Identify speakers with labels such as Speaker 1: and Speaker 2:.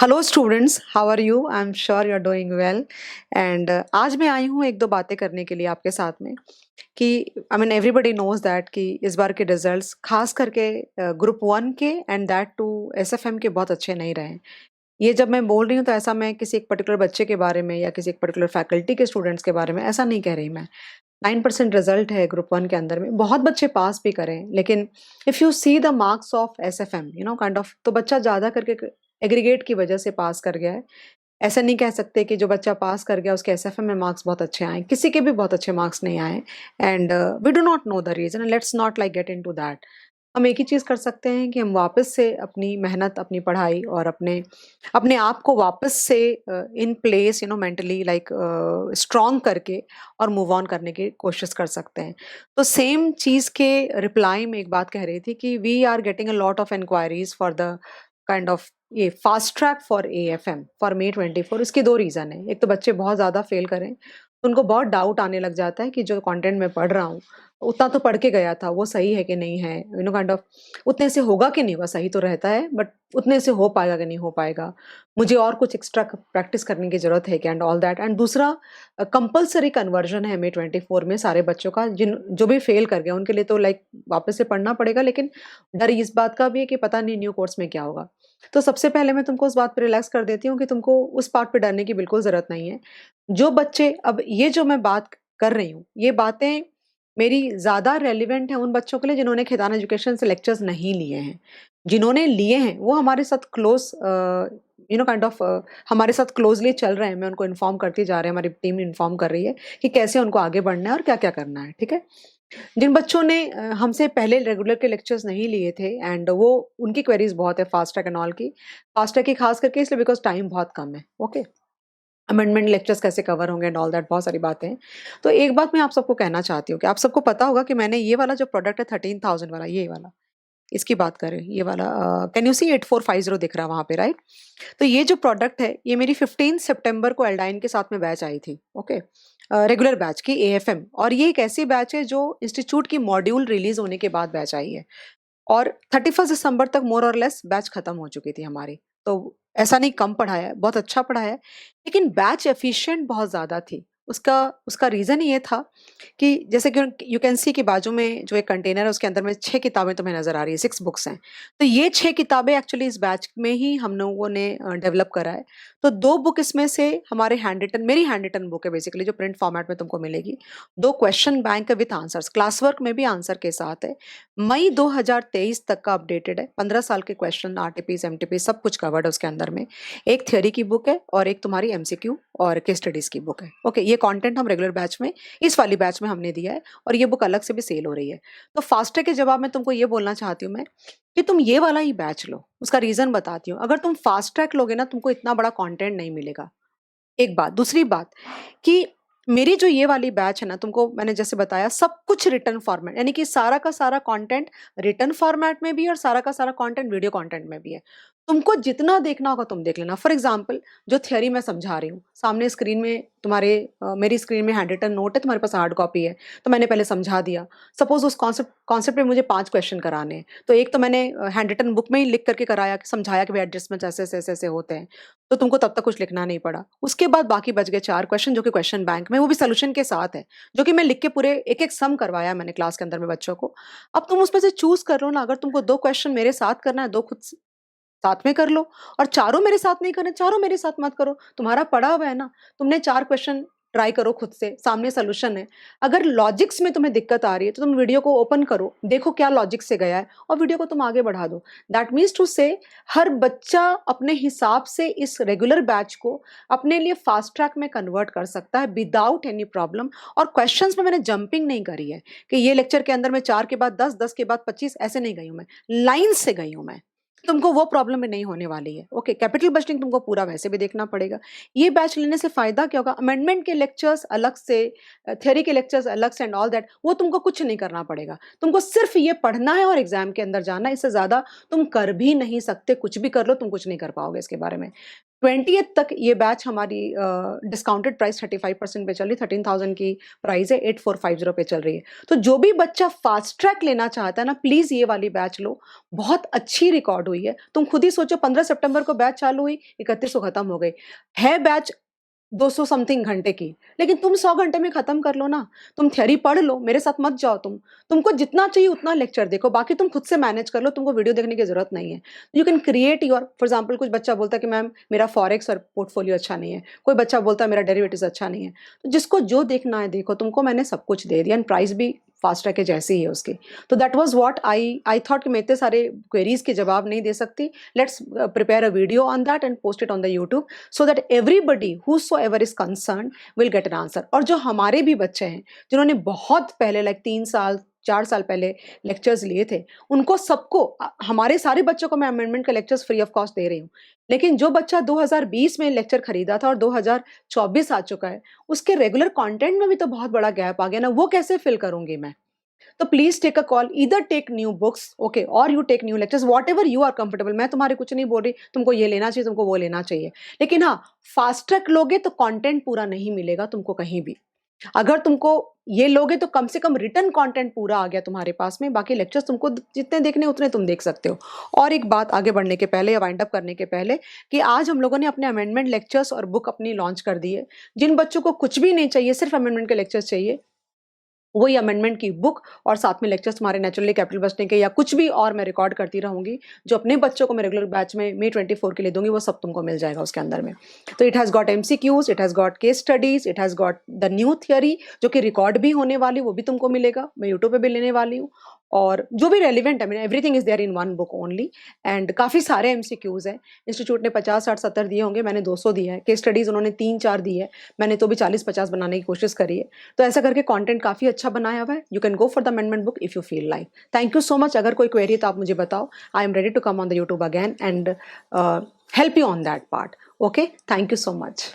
Speaker 1: Hello students, how are you? I am sure you are doing well. And आज मैं आई हूँ एक दो बातें करने के लिए आपके साथ में कि I mean everybody knows that कि इस बार के रिजल्ट्स खास करके ग्रुप वन के एंड दैट टू एसएफएम के बहुत अच्छे नहीं रहे हैं। ये जब मैं बोल रही हूँ तो ऐसा मैं किसी एक पर्टिकुलर बच्चे के बारे में या किसी एक पर्टिकुलर फैकल्टी के स्टूडेंट्स के बारे में ऐसा नहीं कह रही मैं। 9% रिजल्ट है ग्रुप वन के अंदर में, बहुत बच्चे पास भी करें, लेकिन if you see the marks of SFM kind of, तो बच्चा ज़्यादा करके एग्रीगेट की वजह से पास कर गया है। ऐसा नहीं कह सकते कि जो बच्चा पास कर गया उसके एसएफएम में मार्क्स बहुत अच्छे आए, किसी के भी बहुत अच्छे मार्क्स नहीं आए। And we do not know the reason, let's not like get into that. हम एक ही चीज़ कर सकते हैं कि हम वापस से अपनी मेहनत, अपनी पढ़ाई और अपने अपने आप को वापस से in place mentally like strong करके और मूव ऑन करने की कोशिश कर सकते हैं। तो सेम चीज़ के रिप्लाई में एक बात कह रही थी कि we are getting a lot of enquiries for the kind of ये fast track for AFM for May 24। इसके दो रीज़न है। एक तो बच्चे बहुत ज़्यादा फेल करें तो उनको बहुत डाउट आने लग जाता है कि जो कंटेंट मैं पढ़ रहा हूँ उतना तो पढ़ के गया था, वो सही है कि नहीं है, काइंड ऑफ उतने से होगा कि नहीं होगा। सही तो रहता है बट उतने से हो पाएगा कि नहीं हो पाएगा, मुझे और कुछ एक्स्ट्रा प्रैक्टिस करने की ज़रूरत है क्या, एंड ऑल दैट। एंड दूसरा कंपल्सरी कन्वर्जन है May 24 में सारे बच्चों का, जिन जो भी फेल कर गए उनके लिए तो लाइक वापस से पढ़ना पड़ेगा, लेकिन डर इस बात का भी है कि पता नहीं न्यू कोर्स में क्या होगा। तो सबसे पहले मैं तुमको उस बात पे रिलैक्स कर देती हूँ कि तुमको उस बात पे डरने की बिल्कुल ज़रूरत नहीं है। जो बच्चे, अब ये जो मैं बात कर रही हूँ, ये बातें मेरी ज़्यादा रेलिवेंट है उन बच्चों के लिए जिन्होंने खैतान एजुकेशन से लेक्चर्स नहीं लिए हैं। जिन्होंने लिए हैं वो हमारे साथ क्लोज काइंड ऑफ हमारे साथ क्लोजली चल रहे हैं। मैं उनको इन्फॉर्म करती जा रहे हैं, हमारी टीम इन्फॉर्म कर रही है कि कैसे उनको आगे बढ़ना है और क्या क्या करना है। ठीक है। जिन बच्चों ने हमसे पहले रेगुलर के लेक्चर्स नहीं लिए थे एंड वो उनकी क्वेरीज बहुत है फास्ट ट्रैक एंड ऑल की, फास्ट ट्रैक की खास करके इसलिए बिकॉज टाइम बहुत कम है। ओके। अमेंडमेंट लेक्चर्स कैसे कवर होंगे एंड ऑल दैट, बहुत सारी बातें हैं। तो एक बात मैं आप सबको कहना चाहती हूँ कि आप सबको पता होगा कि मैंने ये वाला जो प्रोडक्ट है 13,000 वाला, ये वाला, इसकी बात करें, ये वाला कैन यू सी 8450 दिख रहा है वहां पे, राइट? तो ये जो प्रोडक्ट है ये मेरी 15 सितंबर को एल्डाइन के साथ में बैच आई थी। ओके। रेगुलर बैच की एएफएम, और ये एक ऐसी बैच है जो इंस्टीट्यूट की मॉड्यूल रिलीज होने के बाद बैच आई है और 31 दिसंबर तक मोर और लेस बैच खत्म हो चुकी थी हमारी। तो ऐसा नहीं कम पढ़ाया है, बहुत अच्छा पढ़ाया है, लेकिन बैच एफिशिएंट बहुत ज़्यादा थी। उसका उसका रीज़न ये था कि जैसे कि यू कैन सी कि बाजू में जो एक कंटेनर है उसके अंदर में 6 किताबें तुम्हें नज़र आ रही है, 6 बुक्स हैं। तो ये 6 किताबें एक्चुअली इस बैच में ही हम लोगों ने डेवलप करा है। तो 2 बुक इसमें से हमारे हैंड रिटन, मेरी हैंड रिटन बुक है बेसिकली, जो प्रिंट फॉर्मेट में तुमको मिलेगी। 2 question bank with answers, class work में भी आंसर के साथ है। मई 2023 तक का अपडेटेड है। 15 साल के क्वेश्चन, आरटीपीस, एमटीपीस सब कुछ कवर्ड है उसके अंदर में। एक थ्योरी की बुक है और एक तुम्हारी एमसीक्यू और केस स्टडीज की बुक है। ओके, ये कंटेंट हम रेगुलर बैच में, इस वाली बैच में हमने दिया है और ये बुक अलग से भी सेल हो रही है। तो फास्टैग के जवाब में तुमको ये बोलना चाहती हूँ मैं कि तुम ये वाला ही बैच लो। उसका रीजन बताती हूँ। अगर तुम फास्ट ट्रैक लोगे ना, तुमको इतना बड़ा कंटेंट नहीं मिलेगा। एक बात, दूसरी बात कि मेरी जो ये वाली बैच है ना, तुमको मैंने जैसे बताया सब कुछ रिटर्न फॉर्मेट, यानी कि सारा का सारा कंटेंट रिटर्न फॉर्मेट में भी और सारा का सारा कंटेंट वीडियो कंटेंट में भी है। तुमको जितना देखना होगा तुम देख लेना। फॉर एग्जांपल, जो थ्योरी मैं समझा रही हूँ सामने स्क्रीन में तुम्हारे, मेरी स्क्रीन में हैंड रिटन नोट है, तुम्हारे पास हार्ड कॉपी है, तो मैंने पहले समझा दिया। सपोज उस कॉन्सेप्ट कॉन्सेप्ट पे मुझे 5 क्वेश्चन कराने हैं, तो एक तो मैंने हैंड रिटन बुक में ही लिख करके कराया, समझाया कि भाई एडजस्टमेंट ऐसे ऐसे ऐसे ऐसे होते हैं, तो तुमको तब तक कुछ लिखना नहीं पड़ा। उसके बाद बाकी बच गए 4 क्वेश्चन जो कि क्वेश्चन बैंक में, वो भी सॉल्यूशन के साथ है, जो कि मैं लिख के पूरे एक-एक सम करवाया मैंने क्लास के अंदर में बच्चों को। अब तुम उसमें से चूज़ कर लो ना, अगर तुमको 2 क्वेश्चन मेरे साथ करना है, 2 खुद साथ में कर लो, और चारों मेरे साथ नहीं करना, चारों मेरे साथ मत करो। तुम्हारा पड़ा हुआ है ना, तुमने 4 क्वेश्चन ट्राई करो खुद से, सामने सॉल्यूशन है। अगर लॉजिक्स में तुम्हें दिक्कत आ रही है तो तुम वीडियो को ओपन करो, देखो क्या लॉजिक से गया है और वीडियो को तुम आगे बढ़ा दो। दैट मीन्स टू से हर बच्चा अपने हिसाब से इस रेगुलर बैच को अपने लिए फास्ट ट्रैक में कन्वर्ट कर सकता है विदाउट एनी प्रॉब्लम। और क्वेश्चंस में मैंने जंपिंग नहीं करी है कि ये लेक्चर के अंदर में 4 के बाद 10, 10 के बाद 25, ऐसे नहीं गई हूँ मैं, लाइन से गई हूँ मैं। तुमको वो प्रॉब्लम में नहीं होने वाली है। ओके, कैपिटल बजटिंग तुमको पूरा वैसे भी देखना पड़ेगा। ये बैच लेने से फायदा क्या होगा? अमेंडमेंट के लेक्चर्स अलग से, थ्योरी के लेक्चर्स अलग से एंड ऑल दैट, वो तुमको कुछ नहीं करना पड़ेगा। तुमको सिर्फ ये पढ़ना है और एग्जाम के अंदर जाना है। इससे ज्यादा तुम कर भी नहीं सकते। कुछ भी कर लो, तुम कुछ नहीं कर पाओगे इसके बारे में। 20th तक ये बैच हमारी डिस्काउंटेड प्राइस 35% पे चल रही, 13,000 की प्राइस है, 8450 पे चल रही है। तो जो भी बच्चा फास्ट ट्रैक लेना चाहता है ना, प्लीज ये वाली बैच लो, बहुत अच्छी रिकॉर्ड हुई है। तुम खुद ही सोचो, 15 सितंबर को बैच चालू हुई, 31 को खत्म हो गई है बैच, 200 समथिंग घंटे की, लेकिन तुम 100 घंटे में खत्म कर लो ना। तुम थ्योरी पढ़ लो, मेरे साथ मत जाओ तुम, तुमको जितना चाहिए उतना लेक्चर देखो, बाकी तुम खुद से मैनेज कर लो, तुमको वीडियो देखने की जरूरत नहीं है। You can create your, for example कुछ बच्चा बोलता है कि मैम मेरा फॉरेक्स और पोर्टफोलियो अच्छा नहीं है, कोई बच्चा बोलता है मेरा डेरिवेटिव्स अच्छा नहीं है, तो जिसको जो देखना है देखो, तुमको मैंने सब कुछ दे दिया, एंड प्राइस भी फास्ट ट्रैक के जैसी ही है उसकी। तो that was what I thought कि मैं इतने सारे क्वेरीज के जवाब नहीं दे सकती, let's prepare a video on that and post it on the YouTube, so that everybody whosoever is concerned will get an answer। और जो हमारे भी बच्चे हैं जिन्होंने बहुत पहले, लाइक 3 साल 4 साल पहले लेक्चर्स लिए थे, उनको सबको हमारे सारे बच्चों को मैं अमेंडमेंट के लेक्चर्स फ्री ऑफ कॉस्ट दे रही हूँ। लेकिन जो बच्चा 2020 में लेक्चर खरीदा था और 2024 आ चुका है, उसके रेगुलर कंटेंट में भी तो बहुत बड़ा गैप आ गया ना, वो कैसे फिल करूंगी मैं? तो please take a call, either take new books, okay, और you take new lectures, whatever you are comfortable. मैं तुम्हारे कुछ नहीं बोल रही तुमको ये लेना चाहिए, तुमको वो लेना चाहिए, लेकिन हाँ, फास्ट ट्रैक लोगे तो कंटेंट पूरा नहीं मिलेगा तुमको कहीं भी। अगर तुमको ये लोगे तो कम से कम रिटर्न कंटेंट पूरा आ गया तुम्हारे पास में, बाकी लेक्चर्स तुमको जितने देखने उतने तुम देख सकते हो। और एक बात आगे बढ़ने के पहले या वाइंड अप करने के पहले, कि आज हम लोगों ने अपने अमेंडमेंट लेक्चर्स और बुक अपनी लॉन्च कर दी है। जिन बच्चों को कुछ भी नहीं चाहिए, सिर्फ अमेंडमेंट के लेक्चर्स चाहिए, वही अमेंडमेंट की बुक और साथ में लेक्चर्स तुम्हारे नेचुरली कैपिटल बचने के या कुछ भी और मैं रिकॉर्ड करती रहूंगी, जो अपने बच्चों को मैं रेगुलर बैच में May 24 के लिए दूंगी, वो सब तुमको मिल जाएगा उसके अंदर में। तो it has got MCQs, it has got case studies, it has got the new theory, जो कि रिकॉर्ड भी होने वाली, वो भी तुमको मिलेगा, मैं यूट्यूब पे भी लेने वाली हूँ। और जो भी रेलिवेंट है, mean everything is there in one book only. And काफ़ी सारे MCQs हैं, इंस्टीट्यूट ने 50 60 70 दिए होंगे, मैंने 200 दिए हैं, केस स्टडीज उन्होंने 3 4 दी है, मैंने तो भी 40 50 बनाने की कोशिश करी है। तो ऐसा करके कंटेंट काफ़ी अच्छा बनाया हुआ है। You can go for the amendment book if you feel like. Thank you so much. अगर कोई क्वेरी तो आप मुझे बताओ, I am ready to come on the YouTube again and help you on that part. Okay, thank you so much.